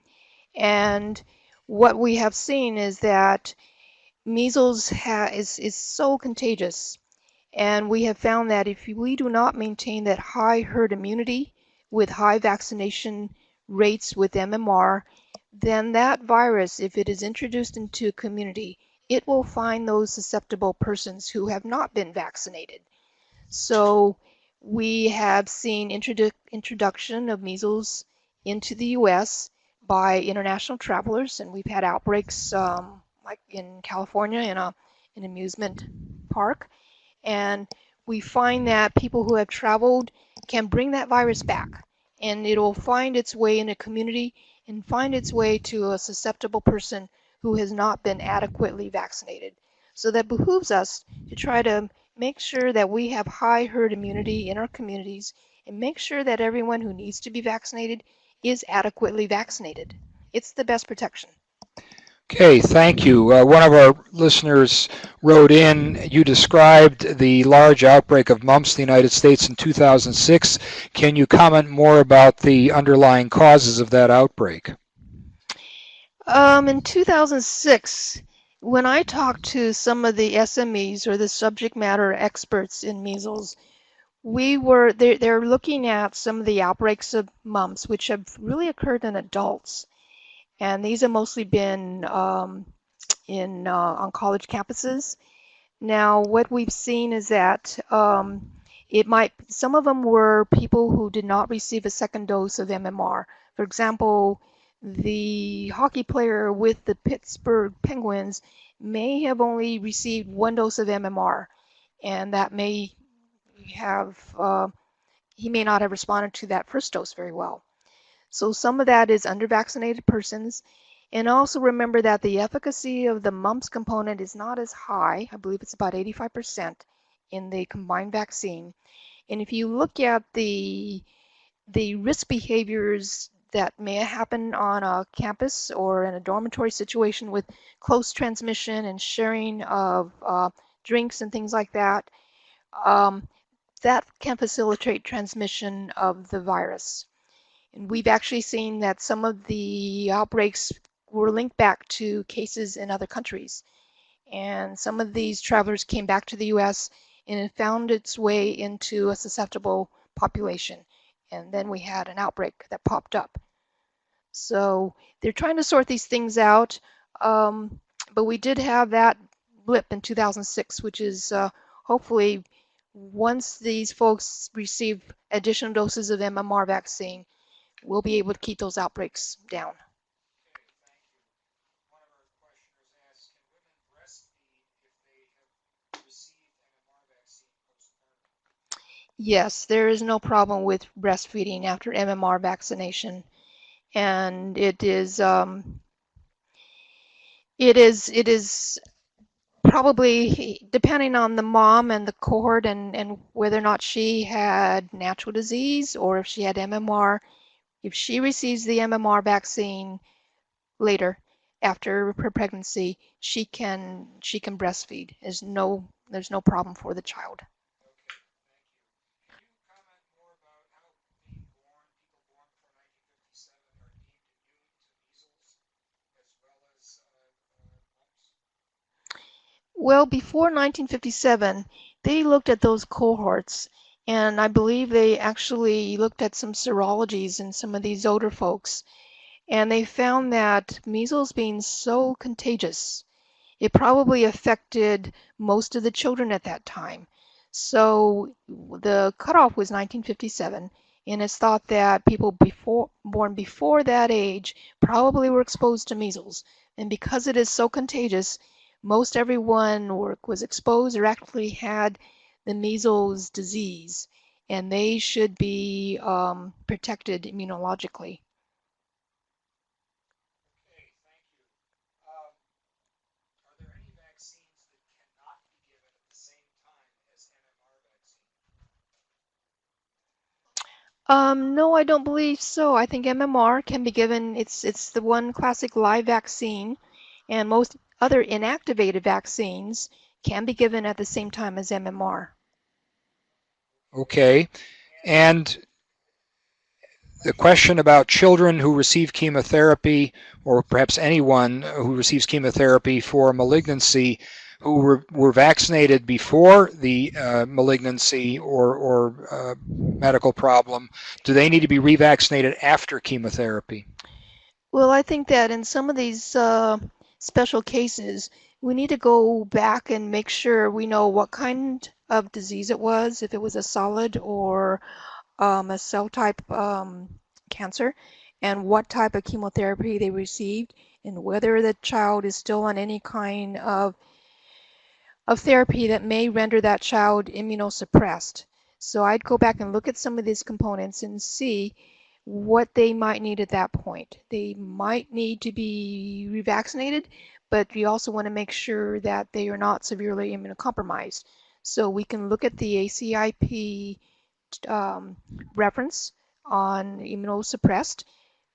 And what we have seen is that measles is so contagious, and we have found that if we do not maintain that high herd immunity with high vaccination rates with MMR, then that virus, if it is introduced into a community, it will find those susceptible persons who have not been vaccinated. So we have seen introduction of measles into the U.S. by international travelers, and we've had outbreaks like in California in an amusement park. And we find that people who have traveled can bring that virus back, and it'll find its way in a community and find its way to a susceptible person who has not been adequately vaccinated. So that behooves us to try to make sure that we have high herd immunity in our communities and make sure that everyone who needs to be vaccinated is adequately vaccinated. It's the best protection. Okay, thank you. One of our listeners wrote in, you described the large outbreak of mumps in the United States in 2006. Can you comment more about the underlying causes of that outbreak? In 2006, when I talked to some of the SMEs or the subject matter experts in measles, they're looking at some of the outbreaks of mumps, which have really occurred in adults. And these have mostly been on college campuses. Now, what we've seen is that some of them were people who did not receive a second dose of MMR. For example, the hockey player with the Pittsburgh Penguins may have only received 1 dose of MMR, and that may have he may not have responded to that first dose very well. So some of that is under-vaccinated persons. And also remember that the efficacy of the mumps component is not as high. I believe it's about 85% in the combined vaccine. And if you look at the risk behaviors that may happen on a campus or in a dormitory situation with close transmission and sharing of drinks and things like that, that can facilitate transmission of the virus. And we've actually seen that some of the outbreaks were linked back to cases in other countries. And some of these travelers came back to the US and it found its way into a susceptible population. And then we had an outbreak that popped up. So they're trying to sort these things out. But we did have that blip in 2006, which is hopefully once these folks receive additional doses of MMR vaccine, we'll be able to keep those outbreaks down. Yes, there is no problem with breastfeeding after MMR vaccination, and it is probably depending on the mom and the cohort and whether or not she had natural disease or if she had MMR. If she receives the MMR vaccine later after her pregnancy, she can breastfeed. There's no problem for the child. Well, before 1957, they looked at those cohorts, and I believe they actually looked at some serologies in some of these older folks, and they found that measles being so contagious, it probably affected most of the children at that time. So the cutoff was 1957, and it's thought that people born before that age probably were exposed to measles. And because it is so contagious, most everyone was exposed or actually had the measles disease, and they should be protected immunologically. No, I don't believe so. I think MMR can be given, it's the one classic live vaccine, and most other inactivated vaccines can be given at the same time as MMR. Okay. And the question about children who receive chemotherapy, or perhaps anyone who receives chemotherapy for malignancy, who were vaccinated before the malignancy or medical problem, do they need to be revaccinated after chemotherapy? Well, I think that in some of these special cases, we need to go back and make sure we know what kind of disease it was, if it was a solid or a cell type cancer, and what type of chemotherapy they received, and whether the child is still on any kind of therapy that may render that child immunosuppressed. So I'd go back and look at some of these components and see what they might need at that point. They might need to be revaccinated, but we also want to make sure that they are not severely immunocompromised. So we can look at the ACIP reference on immunosuppressed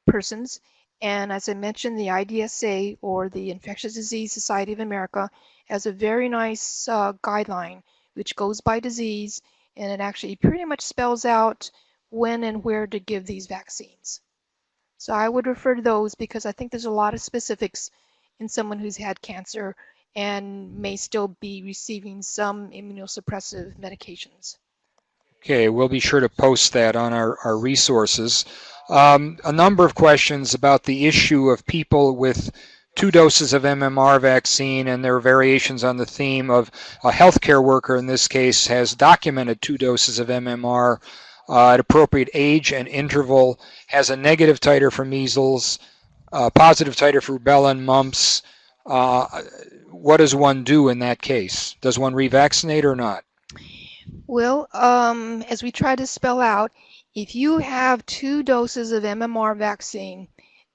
persons. And as I mentioned, the IDSA, or the Infectious Disease Society of America, has a very nice guideline which goes by disease, and it actually pretty much spells out when and where to give these vaccines. So I would refer to those because I think there's a lot of specifics in someone who's had cancer and may still be receiving some immunosuppressive medications. Okay, we'll be sure to post that on our resources. A number of questions about the issue of people with 2 doses of MMR vaccine, and there are variations on the theme of a healthcare worker, in this case, has documented 2 doses of MMR at appropriate age and interval, has a negative titer for measles, positive titer for rubella and mumps. What does one do in that case? Does one revaccinate or not? Well, as we try to spell out, if you have 2 doses of MMR vaccine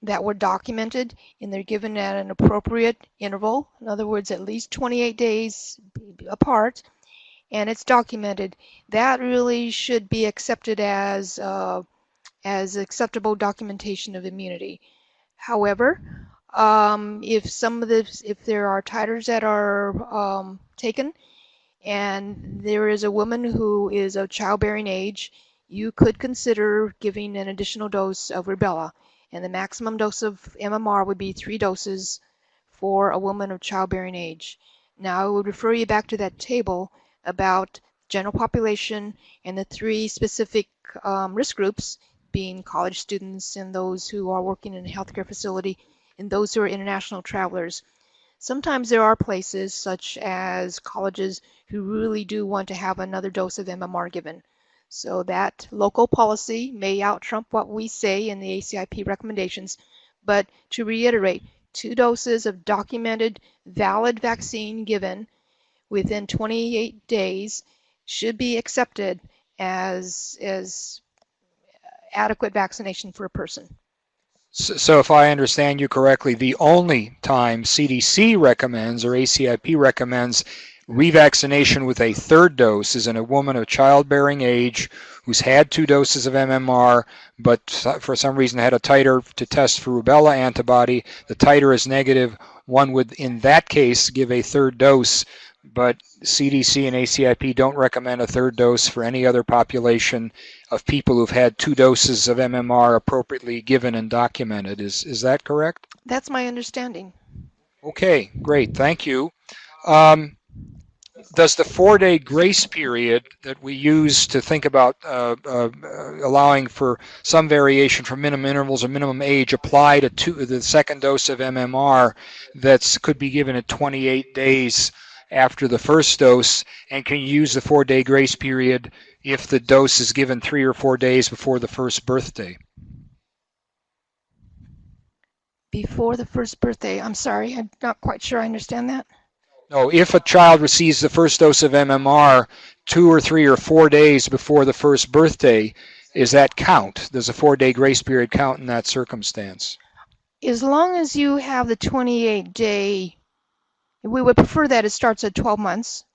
that were documented and they're given at an appropriate interval, in other words, at least 28 days apart, and it's documented, that really should be accepted as acceptable documentation of immunity. However, if there are titers that are taken, and there is a woman who is of childbearing age, you could consider giving an additional dose of rubella. And the maximum dose of MMR would be 3 doses for a woman of childbearing age. Now, I would refer you back to that table about general population and the 3 specific risk groups, being college students and those who are working in a healthcare facility and those who are international travelers. Sometimes there are places, such as colleges, who really do want to have another dose of MMR given. So that local policy may out-trump what we say in the ACIP recommendations. But to reiterate, 2 doses of documented valid vaccine given within 28 days should be accepted as adequate vaccination for a person. So if I understand you correctly, the only time CDC recommends or ACIP recommends revaccination with a third dose is in a woman of childbearing age who's had 2 doses of MMR, but for some reason had a titer to test for rubella antibody. The titer is negative. One would, in that case, give a third dose, but CDC and ACIP don't recommend a third dose for any other population of people who've had 2 doses of MMR appropriately given and documented. Is that correct? That's my understanding. Okay, great. Thank you. Does the 4-day grace period that we use to think about allowing for some variation for minimum intervals or minimum age apply to the second dose of MMR that could be given at 28 days after the first dose? And can you use the 4-day grace period if the dose is given 3 or 4 days before the first birthday? Before the first birthday, I'm sorry, I'm not quite sure I understand that. No, if a child receives the first dose of MMR 2 or 3 or 4 days before the first birthday, is that count? Does a 4-day grace period count in that circumstance? As long as you have the 28-day, we would prefer that it starts at 12 months,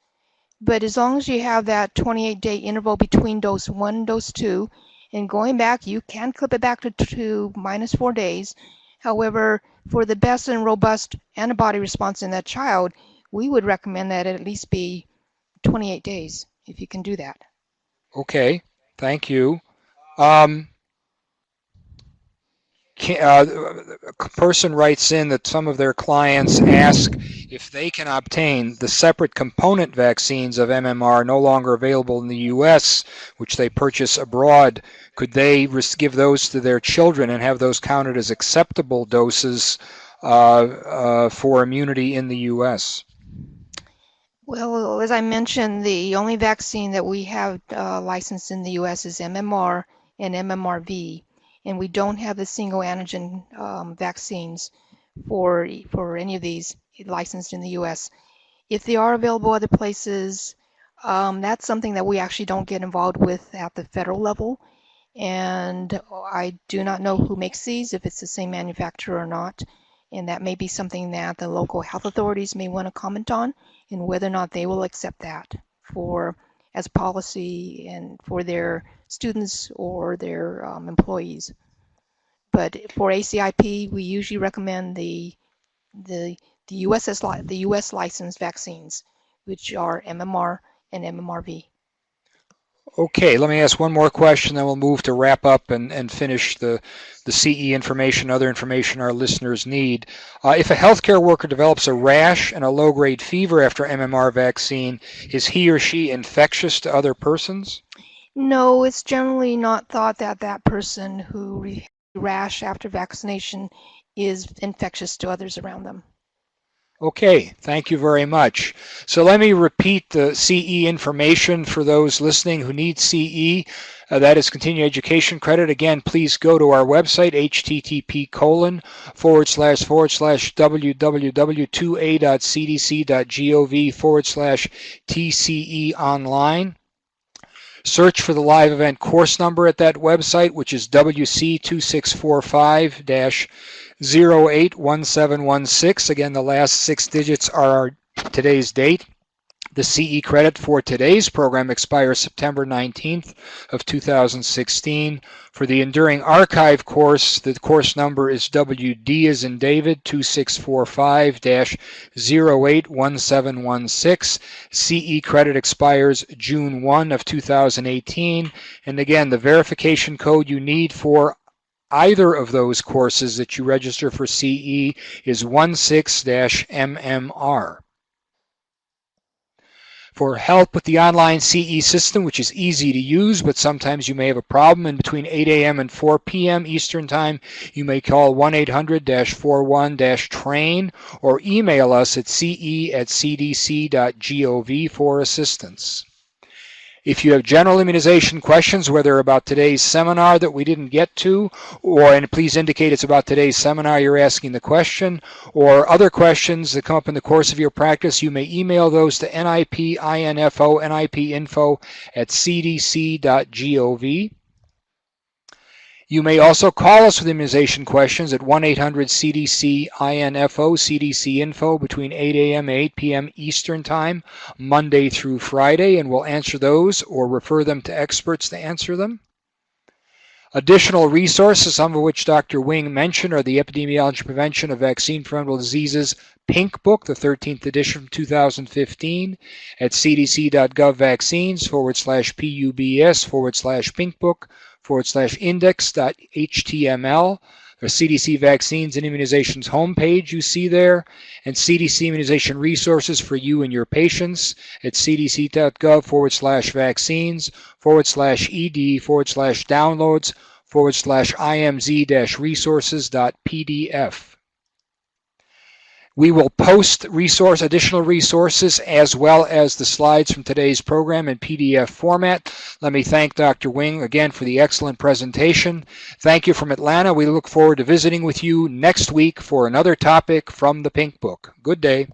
but as long as you have that 28-day interval between dose 1 and dose 2, and going back, you can clip it back to minus 4 days. However, for the best and robust antibody response in that child, we would recommend that it at least be 28 days, if you can do that. Okay, thank you. A person writes in that some of their clients ask if they can obtain the separate component vaccines of MMR no longer available in the U.S., which they purchase abroad. Could they give those to their children and have those counted as acceptable doses for immunity in the U.S.? Well, as I mentioned, the only vaccine that we have licensed in the U.S. is MMR and MMRV, and we don't have the single antigen vaccines for any of these licensed in the U.S. If they are available other places, that's something that we actually don't get involved with at the federal level, and I do not know who makes these, if it's the same manufacturer or not, and that may be something that the local health authorities may want to comment on, and whether or not they will accept that as policy and for their students or their employees. But for ACIP, we usually recommend the US licensed vaccines, which are MMR and MMRV. Okay, let me ask one more question, then we'll move to wrap up and finish the CE information, other information our listeners need. If a healthcare worker develops a rash and a low-grade fever after MMR vaccine, is he or she infectious to other persons? No, it's generally not thought that that person who rash after vaccination is infectious to others around them. Okay, thank you very much. So let me repeat the CE information for those listening who need CE. That is continuing education credit. Again, please go to our website, http://www.2a.cdc.gov/TCE online. Search for the live event course number at that website, which is WC2645-081716. Again, the last 6 digits are today's date. The CE credit for today's program expires September 19th of 2016. For the Enduring Archive course, the course number is WD as in David 2645-081716. CE credit expires June 1 of 2018. And again, the verification code you need for either of those courses that you register for CE is 16-MMR. For help with the online CE system, which is easy to use, but sometimes you may have a problem, and between 8 a.m. and 4 p.m. Eastern Time, you may call 1-800-41-TRAIN or email us at ce@cdc.gov for assistance. If you have general immunization questions, whether about today's seminar that we didn't get to, and please indicate it's about today's seminar you're asking the question, or other questions that come up in the course of your practice, you may email those to nipinfo@cdc.gov. You may also call us with immunization questions at 1-800-CDC-INFO, CDC Info, between 8 a.m. and 8 p.m. Eastern Time, Monday through Friday, and we'll answer those or refer them to experts to answer them. Additional resources, some of which Dr. Wing mentioned, are the Epidemiology and Prevention of Vaccine-Preventable Diseases Pink Book, the 13th edition from 2015, at cdc.gov vaccines/pubs/pinkbook/index.html. The CDC Vaccines and Immunizations homepage you see there, and CDC immunization resources for you and your patients at cdc.gov/vaccines/ed/downloads/imz-resources.pdf. We will post additional resources as well as the slides from today's program in PDF format. Let me thank Dr. Wing again for the excellent presentation. Thank you from Atlanta. We look forward to visiting with you next week for another topic from the Pink Book. Good day.